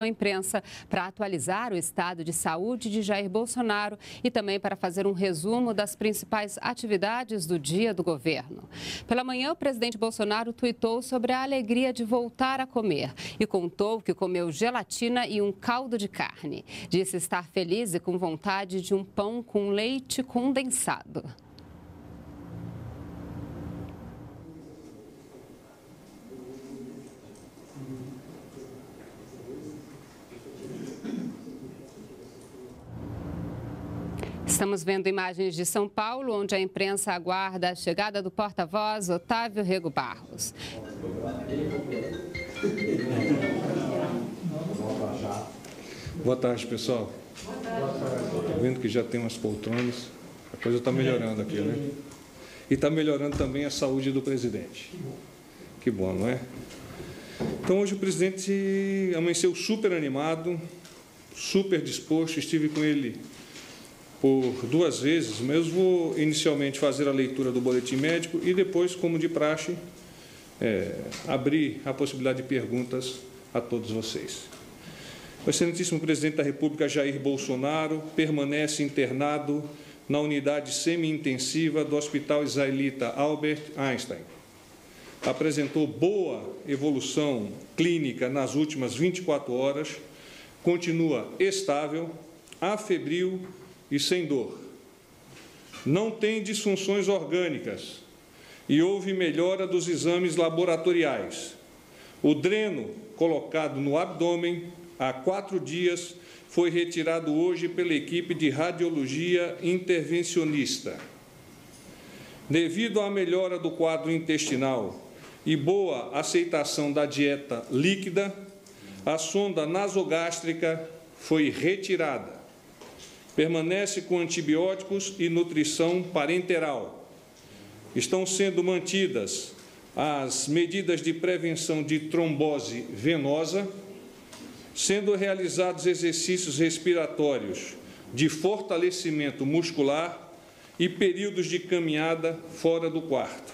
à imprensa para atualizar o estado de saúde de Jair Bolsonaro e também para fazer um resumo das principais atividades do dia do governo. Pela manhã, o presidente Bolsonaro tuitou sobre a alegria de voltar a comer e contou que comeu gelatina e um caldo de carne. Disse estar feliz e com vontade de um pão com leite condensado. Estamos vendo imagens de São Paulo, onde a imprensa aguarda a chegada do porta-voz Otávio Rego Barros. Boa tarde, pessoal. Estou vendo que já tem umas poltronas. A coisa está melhorando aqui, né? E está melhorando também a saúde do presidente. Que bom, não é? Então, hoje o presidente amanheceu super animado, super disposto. Estive com ele por 2 vezes, mas vou inicialmente fazer a leitura do boletim médico e depois, como de praxe, abrir a possibilidade de perguntas a todos vocês. O excelentíssimo presidente da República, Jair Bolsonaro, permanece internado na unidade semi-intensiva do Hospital Israelita Albert Einstein. Apresentou boa evolução clínica nas últimas 24 horas, continua estável, afebril e sem dor. Não tem disfunções orgânicas e houve melhora dos exames laboratoriais. O dreno colocado no abdômen há 4 dias foi retirado hoje pela equipe de radiologia intervencionista. Devido à melhora do quadro intestinal e boa aceitação da dieta líquida, a sonda nasogástrica foi retirada. Permanece com antibióticos e nutrição parenteral. Estão sendo mantidas as medidas de prevenção de trombose venosa, sendo realizados exercícios respiratórios de fortalecimento muscular e períodos de caminhada fora do quarto.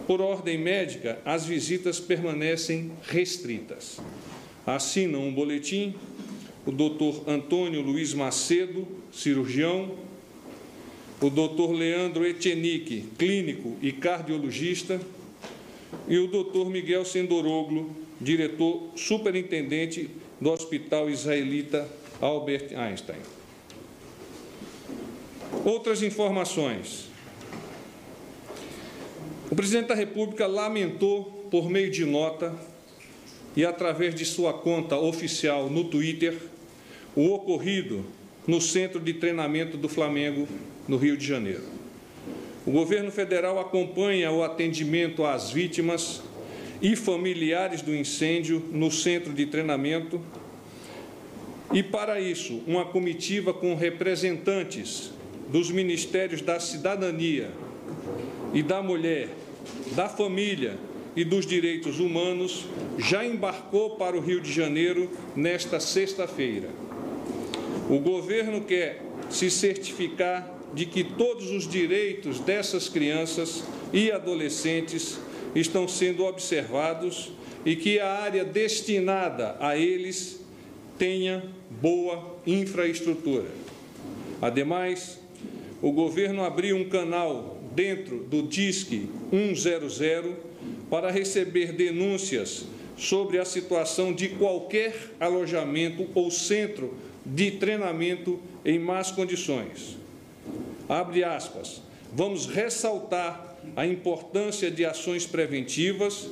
Por ordem médica, as visitas permanecem restritas. Assinam um boletim o Dr. Antônio Luiz Macedo, cirurgião, o Dr. Leandro Echenique, clínico e cardiologista, e o Dr. Miguel Sendoroglu, diretor superintendente do Hospital Israelita Albert Einstein. Outras informações. O presidente da República lamentou, por meio de nota e através de sua conta oficial no Twitter, o ocorrido no Centro de Treinamento do Flamengo, no Rio de Janeiro. O governo federal acompanha o atendimento às vítimas e familiares do incêndio no Centro de Treinamento e, para isso, uma comitiva com representantes dos Ministérios da Cidadania e da Mulher, da Família e dos Direitos Humanos já embarcou para o Rio de Janeiro nesta sexta-feira. O governo quer se certificar de que todos os direitos dessas crianças e adolescentes estão sendo observados e que a área destinada a eles tenha boa infraestrutura. Ademais, o governo abriu um canal dentro do Disque 100 para receber denúncias sobre a situação de qualquer alojamento ou centro de treinamento em más condições. Abre aspas, vamos ressaltar a importância de ações preventivas,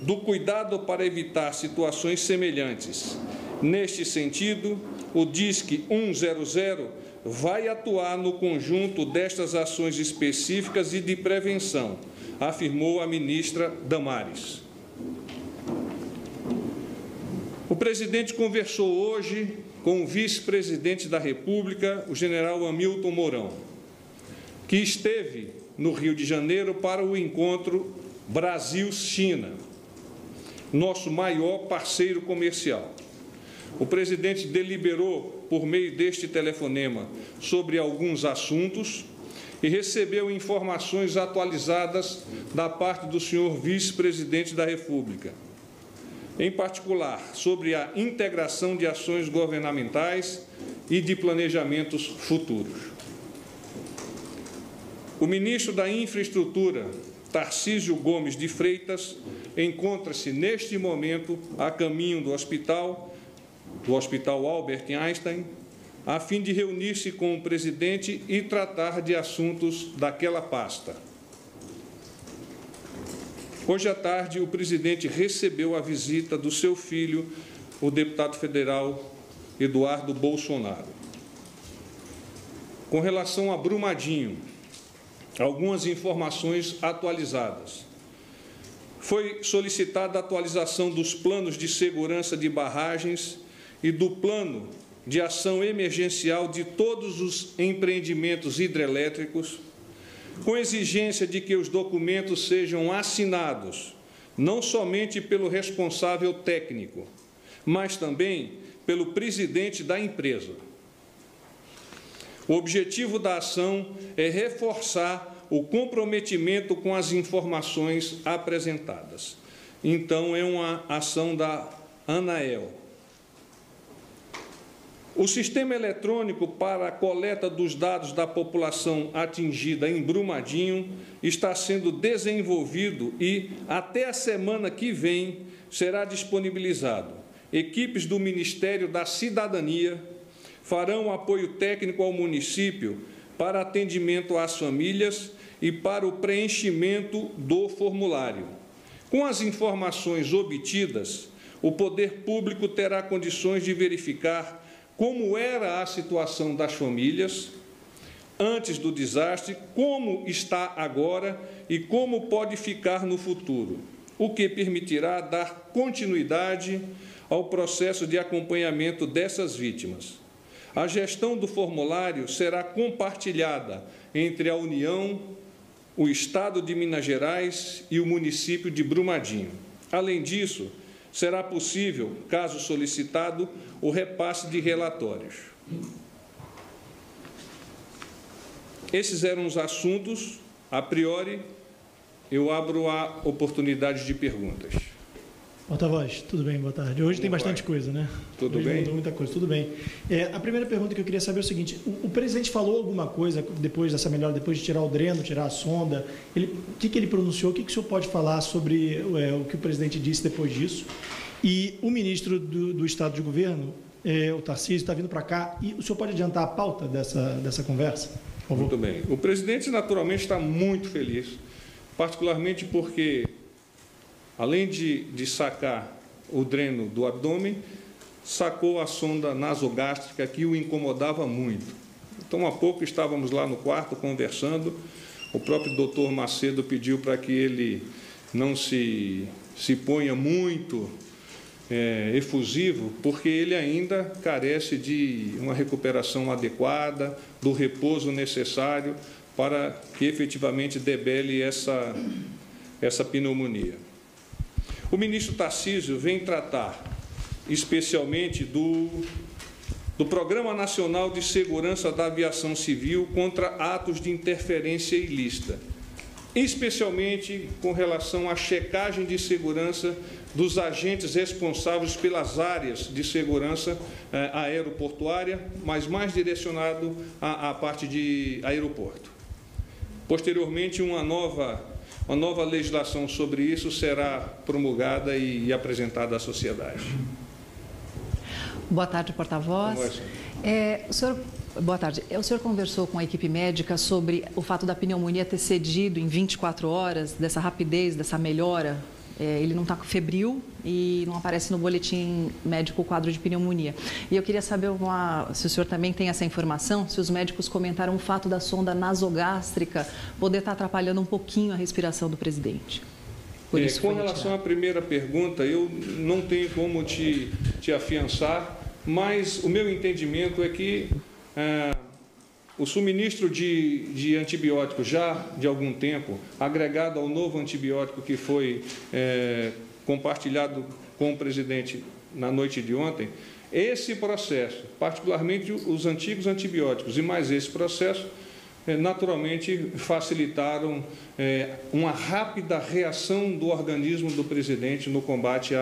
do cuidado para evitar situações semelhantes. Neste sentido, o Disque 100 vai atuar no conjunto destas ações específicas e de prevenção, afirmou a ministra Damares. O presidente conversou hoje com o vice-presidente da República, o general Hamilton Mourão, que esteve no Rio de Janeiro para o encontro Brasil-China, nosso maior parceiro comercial. O presidente deliberou, por meio deste telefonema, sobre alguns assuntos e recebeu informações atualizadas da parte do senhor vice-presidente da República. em particular sobre a integração de ações governamentais e de planejamentos futuros. O ministro da Infraestrutura, Tarcísio Gomes de Freitas, encontra-se neste momento a caminho do Hospital Albert Einstein, a fim de reunir-se com o presidente e tratar de assuntos daquela pasta. Hoje à tarde, o presidente recebeu a visita do seu filho, o deputado federal Eduardo Bolsonaro. Com relação a Brumadinho, algumas informações atualizadas. Foi solicitada a atualização dos planos de segurança de barragens e do plano de ação emergencial de todos os empreendimentos hidrelétricos, com exigência de que os documentos sejam assinados, não somente pelo responsável técnico, mas também pelo presidente da empresa. O objetivo da ação é reforçar o comprometimento com as informações apresentadas. Então, é uma ação da ANAEL. O sistema eletrônico para a coleta dos dados da população atingida em Brumadinho está sendo desenvolvido e, até a semana que vem, será disponibilizado. Equipes do Ministério da Cidadania farão apoio técnico ao município para atendimento às famílias e para o preenchimento do formulário. Com as informações obtidas, o poder público terá condições de verificar como era a situação das famílias antes do desastre, como está agora e como pode ficar no futuro, o que permitirá dar continuidade ao processo de acompanhamento dessas vítimas. A gestão do formulário será compartilhada entre a União, o Estado de Minas Gerais e o município de Brumadinho. Além disso, será possível, caso solicitado, o repasse de relatórios. Esses eram os assuntos. A priori, eu abro a oportunidade de perguntas. Porta-voz, tudo bem, boa tarde. Hoje tem bastante coisa, né? Tudo bem? Mudou muita coisa, tudo bem. A primeira pergunta que eu queria saber é o seguinte: o presidente falou alguma coisa depois dessa melhora, depois de tirar o dreno, tirar a sonda? O que ele pronunciou? O que o senhor pode falar sobre o que o presidente disse depois disso? E o ministro do Estado de Governo, o Tarcísio, está vindo para cá. E o senhor pode adiantar a pauta dessa conversa, por favor? Muito bem. O presidente, naturalmente, está muito feliz, particularmente porque, além de sacar o dreno do abdômen, sacou a sonda nasogástrica que o incomodava muito. Então, há pouco estávamos lá no quarto conversando, o próprio doutor Macedo pediu para que ele não se ponha muito efusivo, porque ele ainda carece de uma recuperação adequada, do repouso necessário para que efetivamente debele essa pneumonia. O ministro Tarcísio vem tratar especialmente do Programa Nacional de Segurança da Aviação Civil contra atos de interferência ilícita, especialmente com relação à checagem de segurança dos agentes responsáveis pelas áreas de segurança aeroportuária, mas mais direcionado à parte de aeroporto. Posteriormente, uma nova legislação sobre isso será promulgada e apresentada à sociedade. Boa tarde, porta-voz. Boa tarde. O senhor conversou com a equipe médica sobre o fato da pneumonia ter cedido em 24 horas, dessa rapidez, dessa melhora? Ele não está febril e não aparece no boletim médico o quadro de pneumonia. E eu queria saber se o senhor também tem essa informação, se os médicos comentaram o fato da sonda nasogástrica poder estar atrapalhando um pouquinho a respiração do presidente. Com relação à primeira pergunta, eu não tenho como te afiançar, mas o meu entendimento é que o suministro de antibióticos já de algum tempo, agregado ao novo antibiótico que foi compartilhado com o presidente na noite de ontem, esse processo, particularmente os antigos antibióticos e mais esse processo, naturalmente facilitaram uma rápida reação do organismo do presidente no combate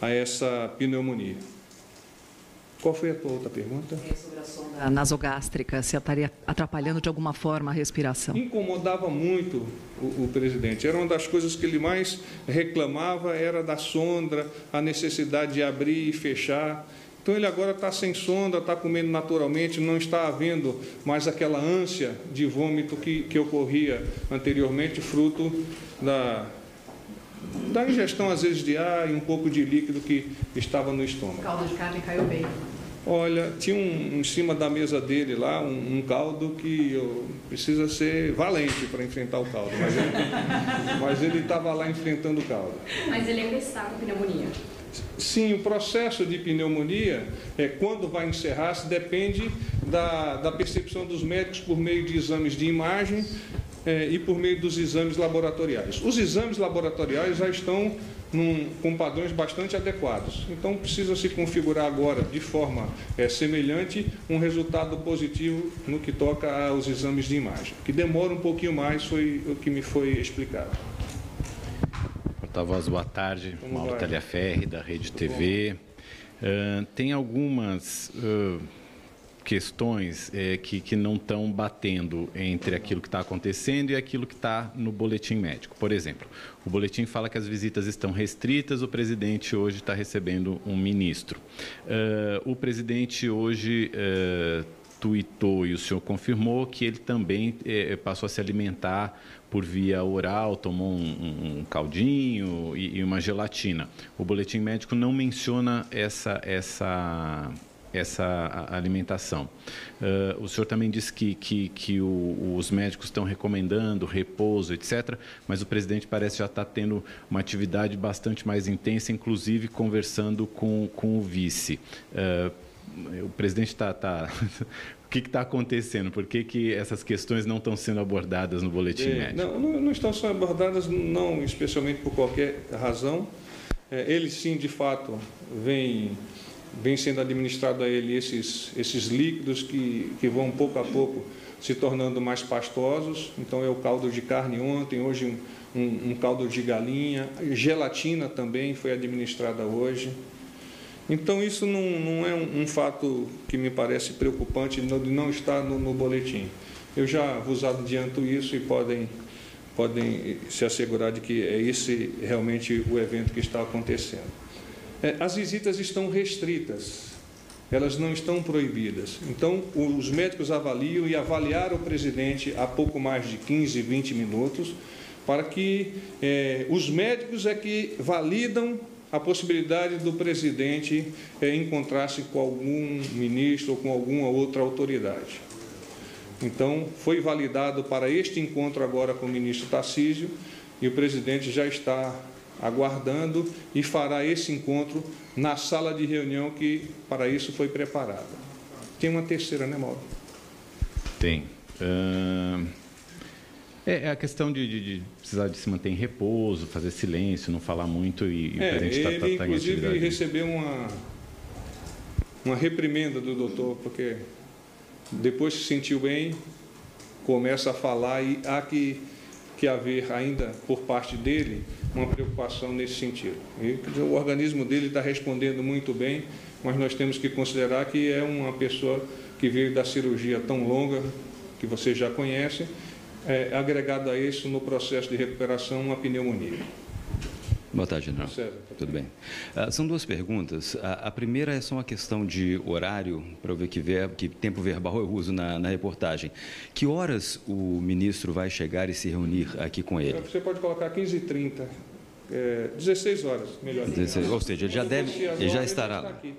a essa pneumonia. Qual foi a tua outra pergunta? Sobre a sonda nasogástrica, se estaria atrapalhando de alguma forma a respiração. Incomodava muito o presidente. Era uma das coisas que ele mais reclamava, era da sonda, a necessidade de abrir e fechar. Então, ele agora está sem sonda, está comendo naturalmente, não está havendo mais aquela ânsia de vômito que ocorria anteriormente, fruto da ingestão, às vezes, de ar e um pouco de líquido que estava no estômago. O caldo de carne caiu bem. Olha, tinha em cima da mesa dele lá um caldo que precisa ser valente para enfrentar o caldo, mas ele estava lá enfrentando o caldo. Mas ele ainda está com pneumonia? Sim, o processo de pneumonia, quando vai encerrar, depende da percepção dos médicos por meio de exames de imagem e por meio dos exames laboratoriais. Os exames laboratoriais já estão com padrões bastante adequados. Então, precisa se configurar agora, de forma semelhante, um resultado positivo no que toca aos exames de imagem, que demora um pouquinho mais, foi o que me foi explicado. Porta-voz, boa tarde. Mauro Taliaferri, da Rede TV. Tem algumas questões que não estão batendo entre aquilo que está acontecendo e aquilo que está no boletim médico. Por exemplo, o boletim fala que as visitas estão restritas, o presidente hoje está recebendo um ministro. O presidente hoje tuitou e o senhor confirmou que ele também passou a se alimentar por via oral, tomou um caldinho e uma gelatina. O boletim médico não menciona essa alimentação. O senhor também disse que os médicos estão recomendando repouso, etc., mas o presidente parece já estar tendo uma atividade bastante mais intensa, inclusive conversando com o vice. O presidente está... O que está acontecendo? Por que essas questões não estão sendo abordadas no boletim médico? Não estão sendo abordadas, não especialmente por qualquer razão. Ele, sim, de fato, vem sendo administrado a ele esses líquidos que vão, pouco a pouco, se tornando mais pastosos. Então, é o caldo de carne ontem, hoje um caldo de galinha. Gelatina também foi administrada hoje. Então, isso não é um fato que me parece preocupante de não estar no boletim. Eu já vos adianto isso e podem se assegurar de que é esse realmente o evento que está acontecendo. As visitas estão restritas, elas não estão proibidas. Então, os médicos avaliam e avaliaram o presidente há pouco mais de 15, 20 minutos, para que os médicos que validam a possibilidade do presidente encontrar-se com algum ministro ou com alguma outra autoridade. Então, foi validado para este encontro agora com o ministro Tarcísio e o presidente já está aguardando e fará esse encontro na sala de reunião que para isso foi preparada. Tem uma terceira, né, Mauro? Tem. É a questão de precisar de se manter em repouso, fazer silêncio, não falar muito e o presidente está em atividade. Ele, inclusive, recebeu uma reprimenda do doutor, porque depois que se sentiu bem, começa a falar e há que haver ainda, por parte dele, uma preocupação nesse sentido. E o organismo dele está respondendo muito bem, mas nós temos que considerar que é uma pessoa que veio da cirurgia tão longa, que vocês já conhecem, agregado a isso, no processo de recuperação, uma pneumonia. Boa tarde, general. Tudo bem. São duas perguntas. A primeira é só uma questão de horário, para eu ver que tempo verbal eu uso na reportagem. Que horas o ministro vai chegar e se reunir aqui com ele? Você pode colocar 15h30, 16 horas, melhor. 16, ou seja, ele já estará lá. Aqui.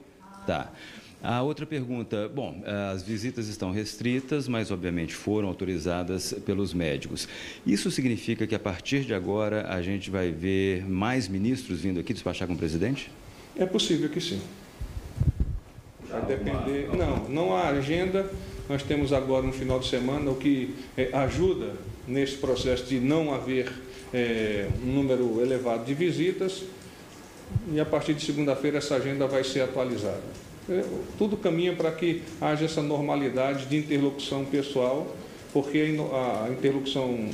Tá. A outra pergunta, bom, as visitas estão restritas, mas obviamente foram autorizadas pelos médicos. Isso significa que a partir de agora a gente vai ver mais ministros vindo aqui despachar com o presidente? É possível que sim. Vai depender. Não há agenda. Nós temos agora um final de semana, o que ajuda nesse processo de não haver um número elevado de visitas. E a partir de segunda-feira essa agenda vai ser atualizada. Tudo caminha para que haja essa normalidade de interlocução pessoal, porque a interlocução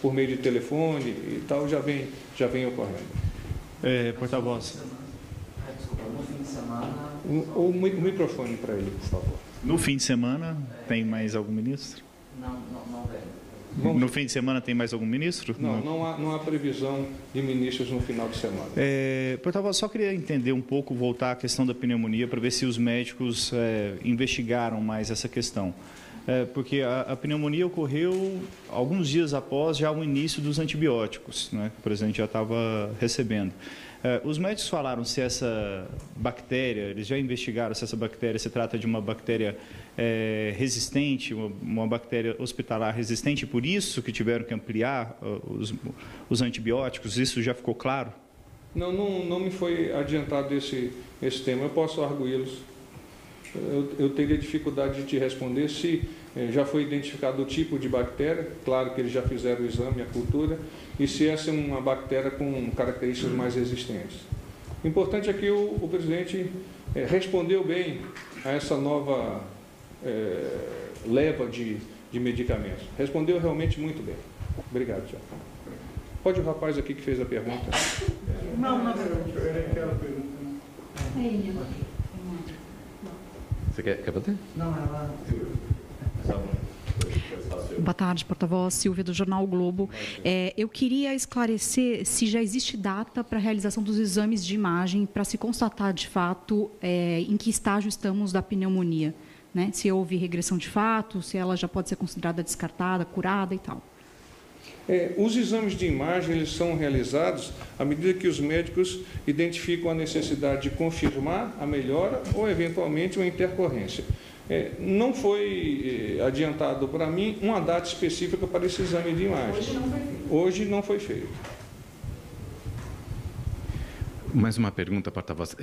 por meio de telefone e tal já vem ocorrendo. Porta-voz. semana... O microfone para ele, por favor. No fim de semana, tem mais algum ministro? Não veio. No fim de semana tem mais algum ministro? Não há previsão de ministros no final de semana. Porta-voz, só queria entender um pouco, voltar à questão da pneumonia, para ver se os médicos investigaram mais essa questão. Porque a pneumonia ocorreu alguns dias após já o início dos antibióticos, né, que o presidente já estava recebendo. Os médicos falaram se essa bactéria, eles já investigaram se essa bactéria se trata de uma bactéria resistente, uma bactéria hospitalar resistente, por isso que tiveram que ampliar os antibióticos, isso já ficou claro? Não me foi adiantado esse tema, eu posso arguí-los. Eu teria dificuldade de te responder se já foi identificado o tipo de bactéria, claro que eles já fizeram o exame, a cultura, e se essa é uma bactéria com características mais resistentes. O importante é que o presidente respondeu bem a essa nova leva de medicamentos. Respondeu realmente muito bem. Obrigado, Tiago. Pode o rapaz aqui que fez a pergunta? Não, era aquela pergunta. Você quer bater? Não, ela... Boa tarde, porta-voz. Silvia, do Jornal o Globo. Eu queria esclarecer se já existe data para a realização dos exames de imagem para se constatar, de fato, em que estágio estamos da pneumonia, né? Se houve regressão de fato, se ela já pode ser considerada descartada, curada e tal. Os exames de imagem eles são realizados à medida que os médicos identificam a necessidade de confirmar a melhora ou, eventualmente, uma intercorrência. Não foi adiantado para mim uma data específica para esse exame de imagem. Hoje não foi feito. Mais uma pergunta, porta-voz.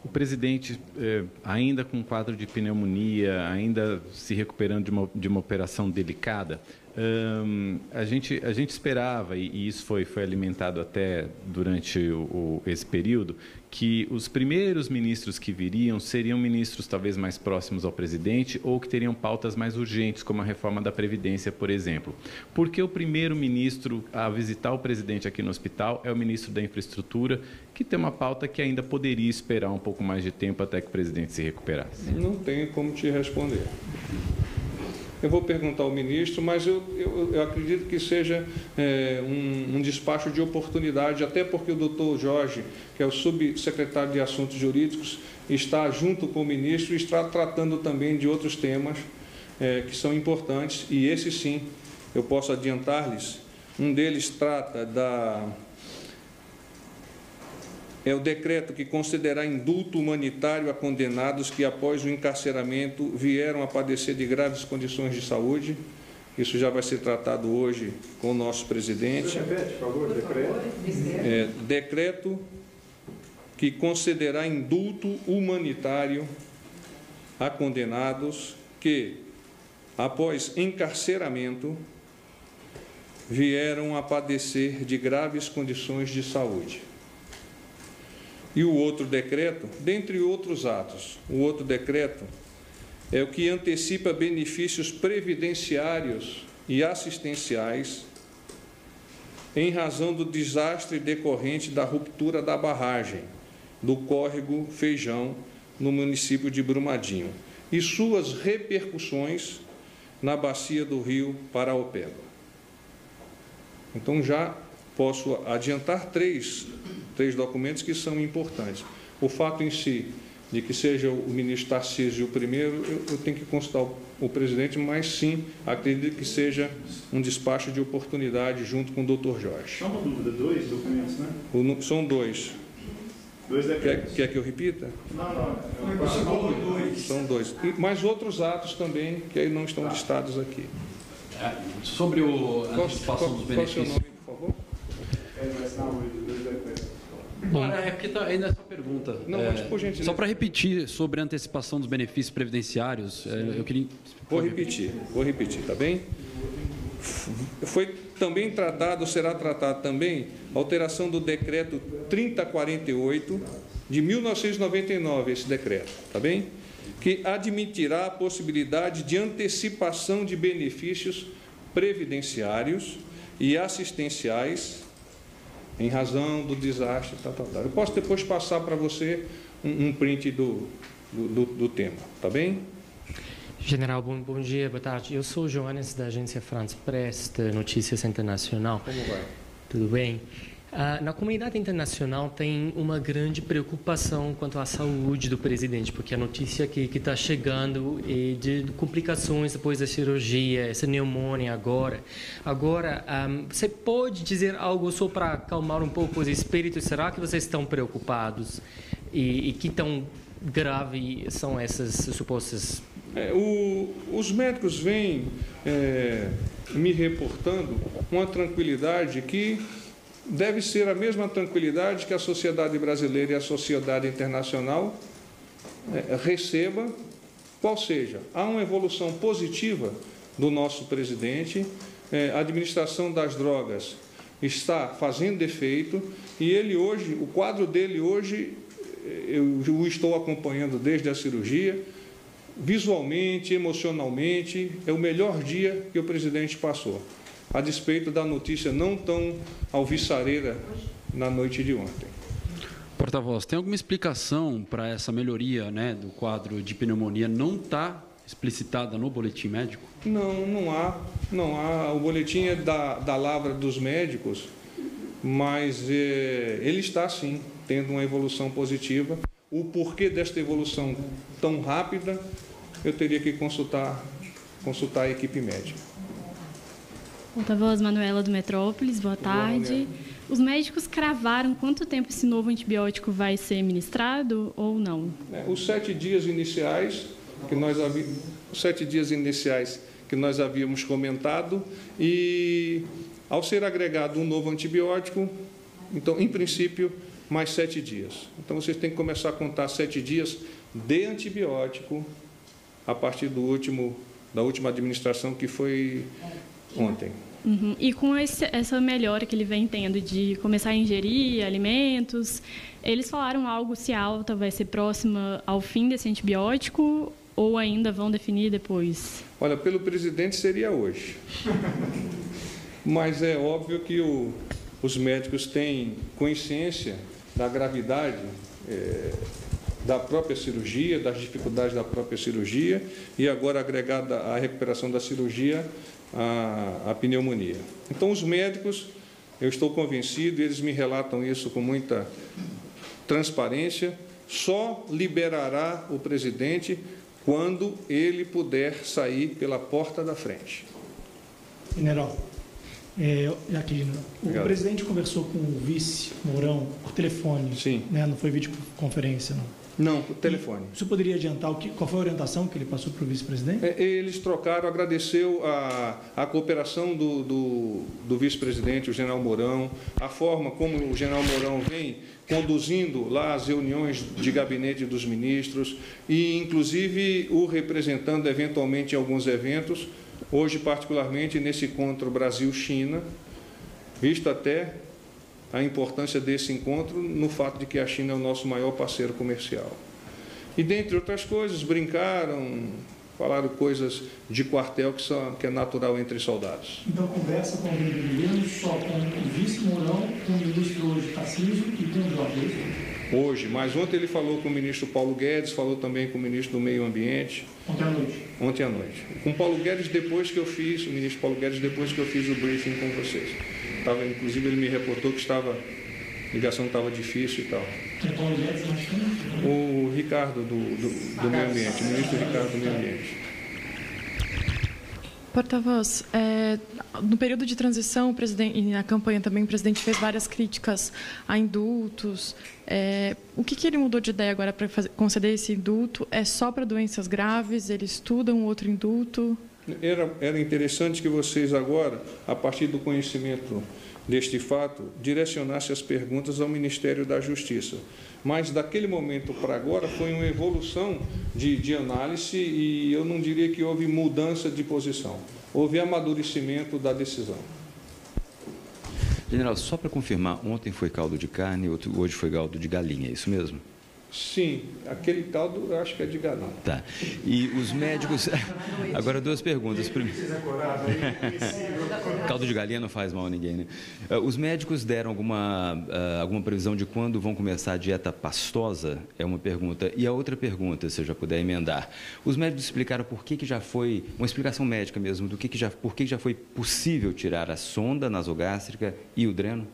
O presidente, ainda com um quadro de pneumonia, ainda se recuperando de uma operação delicada, a gente esperava, e isso foi alimentado até durante esse período, que os primeiros ministros que viriam seriam ministros talvez mais próximos ao presidente ou que teriam pautas mais urgentes, como a reforma da Previdência, por exemplo. Porque o primeiro ministro a visitar o presidente aqui no hospital é o ministro da Infraestrutura, que tem uma pauta que ainda poderia esperar um pouco mais de tempo até que o presidente se recuperasse. Não tenho como te responder. Eu vou perguntar ao ministro, mas eu acredito que seja um despacho de oportunidade, até porque o doutor Jorge, que é o subsecretário de Assuntos Jurídicos, está junto com o ministro e está tratando também de outros temas que são importantes, e esse sim, eu posso adiantar-lhes. Um deles trata é o decreto que concederá indulto humanitário a condenados que, após o encarceramento, vieram a padecer de graves condições de saúde. Isso já vai ser tratado hoje com o nosso presidente. Repete, por favor, decreto. Decreto que concederá indulto humanitário a condenados que, após encarceramento, vieram a padecer de graves condições de saúde. E o outro decreto, dentre outros atos, o outro decreto é o que antecipa benefícios previdenciários e assistenciais em razão do desastre decorrente da ruptura da barragem do córrego Feijão, no município de Brumadinho, e suas repercussões na bacia do rio Paraopeba. Então, já posso adiantar três documentos que são importantes. O fato em si de que seja o ministro Tarcísio o primeiro, eu tenho que consultar o presidente, mas sim, acredito que seja um despacho de oportunidade junto com o doutor Jorge. Só uma dúvida, 2 documentos, né? São 2. 2 decretos. Quer que eu repita? Não. São 2. E mais outros atos também, que aí não estão listados aqui. Sobre a antecipação dos benefícios. Qual é o seu nome, por favor? Bom, porque ainda é só pergunta. Não, mas por gentileza. Só para repetir sobre a antecipação dos benefícios previdenciários, eu queria... Vou repetir, tá bem? Foi também será tratado também a alteração do decreto 3048 de 1999, esse decreto, tá bem? Que admitirá a possibilidade de antecipação de benefícios previdenciários e assistenciais em razão do desastre, tal. Eu posso depois passar para você um print do tema, tá bem? General, bom dia, boa tarde. Eu sou o Joanes, da agência France Press, de Notícias Internacional. Como vai? Tudo bem? Na comunidade internacional tem uma grande preocupação quanto à saúde do presidente, porque a notícia que está chegando é de complicações depois da cirurgia, essa pneumonia agora. Agora, você pode dizer algo só para acalmar um pouco os espíritos? Será que vocês estão preocupados? E que tão grave são essas supostas... Os médicos vêm me reportando uma tranquilidade que deve ser a mesma tranquilidade que a sociedade brasileira e a sociedade internacional receba, qual seja, há uma evolução positiva do nosso presidente, a administração das drogas está fazendo efeito e ele hoje, o quadro dele hoje, eu o estou acompanhando desde a cirurgia, visualmente, emocionalmente, é o melhor dia que o presidente passou, a despeito da notícia não tão alvissareira na noite de ontem. Porta-voz, tem alguma explicação para essa melhoria, né, do quadro de pneumonia não está explicitada no boletim médico? Não há. O boletim é da lavra dos médicos, mas ele está, sim, tendo uma evolução positiva. O porquê desta evolução tão rápida, eu teria que consultar a equipe médica. Porta-voz Manuela do Metrópolis, boa tarde. Os médicos cravaram quanto tempo esse novo antibiótico vai ser ministrado ou não? Os 7 dias iniciais que nós havíamos comentado e, ao ser agregado um novo antibiótico, então, em princípio, mais 7 dias. Então, vocês têm que começar a contar 7 dias de antibiótico a partir da última administração, que foi ontem. Uhum. E com essa melhora que ele vem tendo de começar a ingerir alimentos, eles falaram algo se a alta vai ser próxima ao fim desse antibiótico ou ainda vão definir depois? Olha, pelo presidente seria hoje. Mas é óbvio que os médicos têm consciência da gravidade da própria cirurgia, das dificuldades da própria cirurgia e agora agregada à recuperação da cirurgia, a pneumonia. Então, os médicos, eu estou convencido, eles me relatam isso com muita transparência, só liberará o presidente quando ele puder sair pela porta da frente. General, o presidente conversou com o vice Mourão por telefone. Sim. Né? Não foi videoconferência, não? Não, por telefone. Você poderia adiantar qual foi a orientação que ele passou para o vice-presidente? Eles trocaram, agradeceu a cooperação do vice-presidente, o general Mourão, a forma como o general Mourão vem conduzindo lá as reuniões de gabinete dos ministros e, inclusive, o representando eventualmente em alguns eventos, hoje, particularmente, nesse encontro Brasil-China, visto até a importância desse encontro no fato de que a China é o nosso maior parceiro comercial. E, dentre outras coisas, brincaram, falaram coisas de quartel que é natural entre soldados. Então, conversa com o governo só com o vice Mourão, com o ministro hoje Tarcísio e com o Jorge? Hoje, mas ontem ele falou com o ministro Paulo Guedes, falou também com o ministro do Meio Ambiente. Ontem à noite? Ontem à noite. Com o Paulo Guedes, o ministro Paulo Guedes, depois que eu fiz o briefing com vocês. Inclusive, ele me reportou que a ligação estava difícil e tal. O Ricardo do Meio Ambiente, o ministro Ricardo do Meio Ambiente. Porta-voz, no período de transição, e na campanha também, o presidente fez várias críticas a indultos. O que ele mudou de ideia agora para conceder esse indulto? É só para doenças graves? Ele estuda um outro indulto? Era interessante que vocês agora, a partir do conhecimento deste fato, direcionassem as perguntas ao Ministério da Justiça. Mas, daquele momento para agora, foi uma evolução de análise e eu não diria que houve mudança de posição. Houve amadurecimento da decisão. General, só para confirmar, ontem foi caldo de carne, hoje foi caldo de galinha, é isso mesmo? Sim, aquele caldo eu acho que é de galinha. Tá. E os médicos... Agora, duas perguntas. Caldo de galinha não faz mal a ninguém, né? Os médicos deram alguma previsão de quando vão começar a dieta pastosa? É uma pergunta. E a outra pergunta, se eu já puder emendar. Os médicos explicaram por que já foi... Uma explicação médica mesmo, por que já foi possível tirar a sonda nasogástrica e o dreno?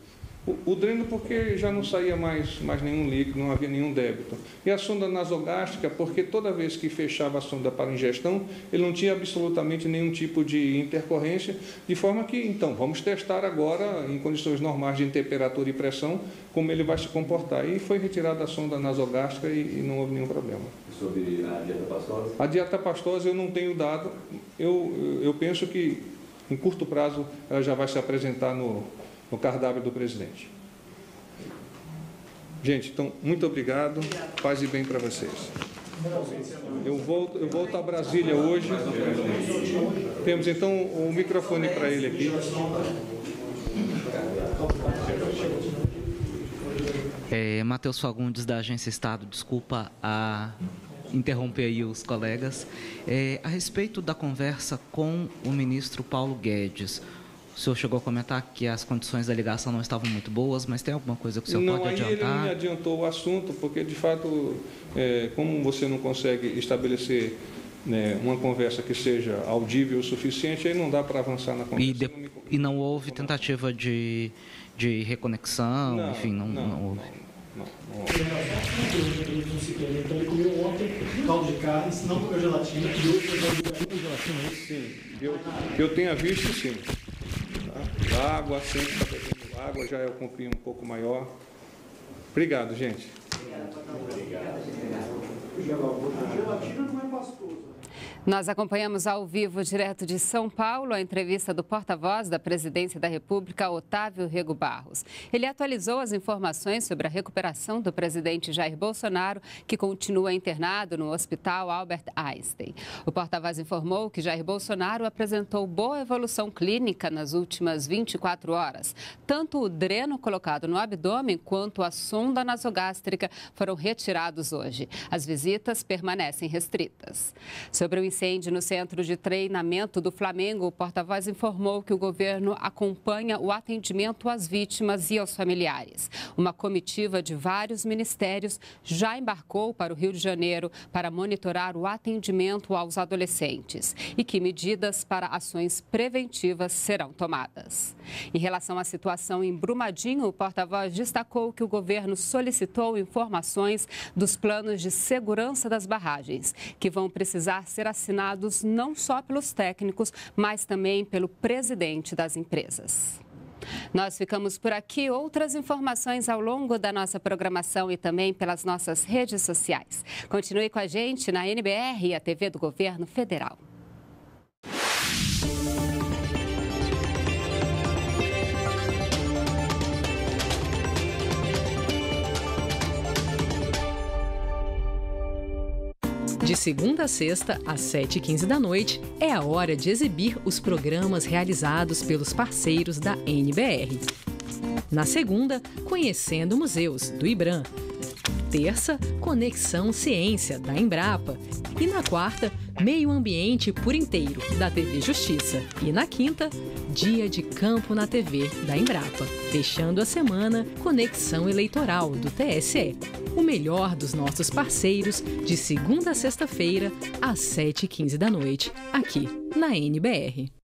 O dreno porque já não saía mais nenhum líquido, não havia nenhum débito. E a sonda nasogástrica porque toda vez que fechava a sonda para ingestão, ele não tinha absolutamente nenhum tipo de intercorrência, de forma que, então, vamos testar agora, em condições normais de temperatura e pressão, como ele vai se comportar. E foi retirada a sonda nasogástrica e não houve nenhum problema. Sobre a dieta pastosa? A dieta pastosa eu não tenho dado. Eu penso que, em curto prazo, ela já vai se apresentar no cardápio do presidente. Gente, então, muito obrigado. Paz e bem para vocês. Eu volto a Brasília hoje. Temos, então, o microfone para ele aqui. Matheus Fagundes, da Agência Estado. Desculpa interromper aí os colegas. A respeito da conversa com o ministro Paulo Guedes, o senhor chegou a comentar que as condições da ligação não estavam muito boas, mas tem alguma coisa que o senhor pode adiantar? Não, aí ele me adiantou o assunto, porque, de fato, como você não consegue estabelecer uma conversa que seja audível o suficiente, aí não dá para avançar na conversa. E não houve tentativa de reconexão? Não, enfim, não houve? Não. Então ele comeu ontem caldo de carne, não comeu gelatina, e hoje ele comeu gelatina. Sim, eu tenha visto, sim. Tá? Água, sempre está bebendo água, já é o copinho um pouco maior. Obrigado, gente. Gelatina não é pastoso. Nós acompanhamos ao vivo, direto de São Paulo, a entrevista do porta-voz da Presidência da República, Otávio Rego Barros. Ele atualizou as informações sobre a recuperação do presidente Jair Bolsonaro, que continua internado no Hospital Albert Einstein. O porta-voz informou que Jair Bolsonaro apresentou boa evolução clínica nas últimas 24 horas. Tanto o dreno colocado no abdômen quanto a sonda nasogástrica foram retirados hoje. As visitas permanecem restritas. Sobre o incêndio no centro de treinamento do Flamengo, o porta-voz informou que o governo acompanha o atendimento às vítimas e aos familiares. Uma comitiva de vários ministérios já embarcou para o Rio de Janeiro para monitorar o atendimento aos adolescentes e que medidas para ações preventivas serão tomadas. Em relação à situação em Brumadinho, o porta-voz destacou que o governo solicitou informações dos planos de segurança das barragens, que vão precisar ser assinados não só pelos técnicos, mas também pelo presidente das empresas. Nós ficamos por aqui. Outras informações ao longo da nossa programação e também pelas nossas redes sociais. Continue com a gente na NBR, a TV do Governo Federal. De segunda a sexta, às 7h15 da noite, é a hora de exibir os programas realizados pelos parceiros da NBR. Na segunda, Conhecendo Museus, do IBRAM. Terça, Conexão Ciência, da Embrapa. E na quarta, Meio Ambiente por Inteiro, da TV Justiça. E na quinta, Dia de Campo na TV, da Embrapa. Fechando a semana, Conexão Eleitoral, do TSE. O melhor dos nossos parceiros, de segunda a sexta-feira, às 7h15 da noite, aqui na NBR.